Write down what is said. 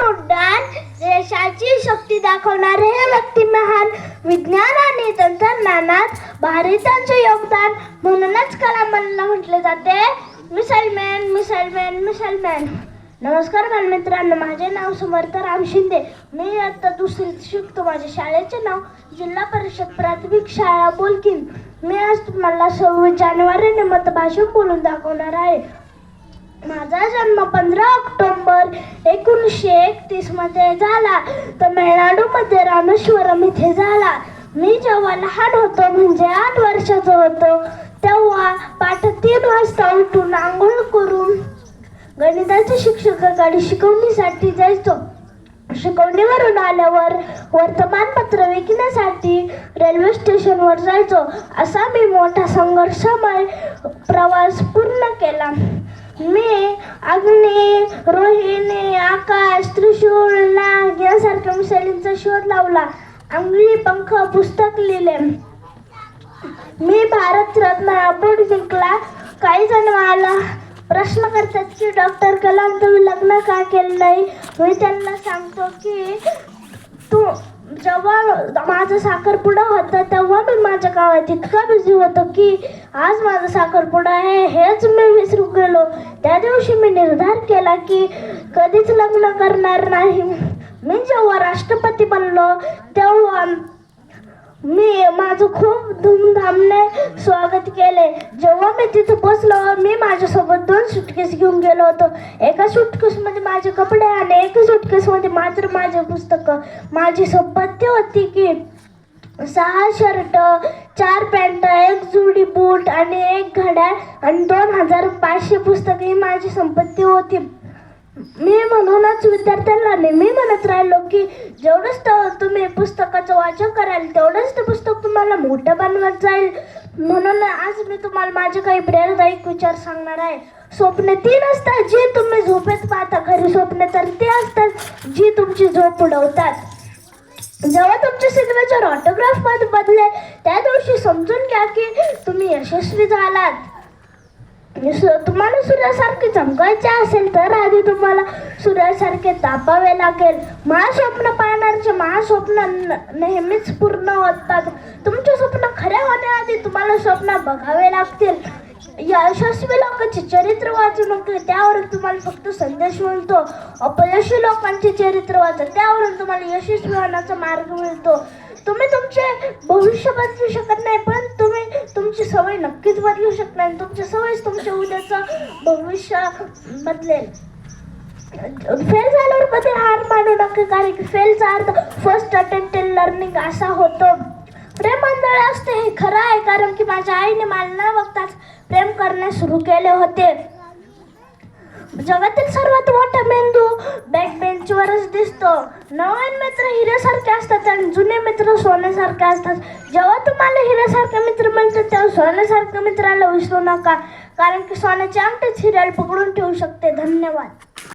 उड्डाण देशाची शक्ती दाखवणारे हे व्यक्ती महान. विज्ञान आणि तंत्रज्ञानात भारताचे योगदान, म्हणूनच कलामांना म्हटले जाते missile man, missile man, missile man. नमस्कार बालमित्रांनो, माझे नाव समर्थ राम शिंदे. मी आता दुसरीत शिकतो. माझ्या शाळेचे नाव जिल्हा परिषद प्राथमिक शाळा बोलकीन. मी आज तुम्हाला 26 जानेवारी निमित्त भाषण बोलून दाखवणार आहे. माझा जन्म 15 ऑक्टोबर 1931 मध्ये झाला. तमिळनाडूमध्ये रामेश्वरम इथे झाला. मी जेव्हा लहान होतो, म्हणजे 8 वर्षाचा होतो, तेव्हा पहाटे 3 वाजता उठून आंघोळ करून गणिताच्या शिक्षकाकडे शिकवणीसाठी जायचो. शिकवणीवरून आल्यावर वर्तमानपत्र विकण्यासाठी रेल्वे स्टेशनवर जायचो. असा मी मोठा संघर्षमय प्रवास पूर्ण केला. मी अग्नी, रोहिणी, आकाश, त्रिशूळ, नाग यासारख्या मिसाईलींचा शोध लावला. अंगली पंख पुस्तक लिहिले. मी भारतरत्न अवॉर्ड जिंकला. काही जण मला प्रश्न करतात की डॉक्टर कलाम तुम्ही लग्न का केलं नाही. मी त्यांना सांगतो की जेव्हा माझा साखरपुडा होता तेव्हा मी माझ्या गावात इतका बिझी होतो की आज माझा साखरपुडा आहे हेच मी विसरून गेलो. त्या दिवशी मी निर्धार केला की कधीच लग्न करणार नाही. मी जेव्हा राष्ट्रपती बनलो तेव्हा मी माझं खूप धूमधामने स्वागत केले. जेव्हा मी तिथे पोचलो, मी माझ्यासोबत 2 सुटकेस घेऊन गेलो होतो. एका सुटकेसमध्ये माझे कपडे आणि एका सुटकेसमध्ये मात्र माझे पुस्तकं. माझी संपत्ती होती की 6 शर्ट, 4 पॅन्ट, 1 जोडी बूट आणि 1 घड्याळ आणि 2500 पुस्तके ही माझी संपत्ती होती. मी म्हणूनच विद्यार्थ्यांना नेहमी म्हणत राहिलो की जेवढंच तुम्ही पुस्तकाचं वाचन कराल तेवढंच ते पुस्तक तुम्हाला मोठं बनवत जाईल. म्हणून आज मी तुम्हाला माझे काही प्रेरणादायक विचार सांगणार आहे. स्वप्ने 3 असतात जी तुम्ही झोपेत पाहता. खरी स्वप्ने तर ते असतात जी तुमची झोप उडवतात. जेव्हा तुमचे सिग्नेचर ऑटोग्राफ मध्ये बदलेल त्या दिवशी समजून घ्या की तुम्ही यशस्वी झालात. तुम्हाला सूर्यासारखे चमकायचे असेल तर आधी तुम्हाला सूर्यासारखे तापावे लागेल. महास्वप्न पाहणाऱ्याचे महास्वप्न नेहमीच पूर्ण होतात. तुमचे स्वप्न खरे होण्याआधी तुम्हाला स्वप्न बघावे लागतील. यशस्वी लोकांचे चरित्र वाचू नका, त्यावरून तुम्हाला फक्त संदेश मिळतो. अपयशी लोकांचे चरित्र वाचा, त्यावरून तुम्हाला यशस्वी होण्याचा मार्ग मिळतो. तुम्ही तुमचे भविष्य बदलू शकत नाही, पण तुम्ही तुमची सवय नक्कीच बदलू शकणार. तुमची सवयच तुमच्या उद्याचं भविष्य बदलेल. फेल झाल्यावर कधी हार मानू नका, कारण की फेलचा अर्थ फर्स्ट अटेम्प्ट इन लर्निंग असा होतो. प्रेम आंधळे असते हे खरं आहे, कारण की माझ्या आईने मला न बघताच प्रेम करण्यास सुरू केले होते. जगातील सर्वात मोठा मेंदू बॅक बेंचवरच दिसतो. नवीन मित्र हिऱ्यासारखे असतात आणि जुने मित्र सोन्यासारखे असतात. जेव्हा तुम्हाला हिऱ्यासारखे मित्र मिळतात तेव्हा सोन्यासारख्या मित्राला विसरू नका, कारण की सोन्याची अंगठीच हिऱ्याला पकडून ठेवू शकते. धन्यवाद.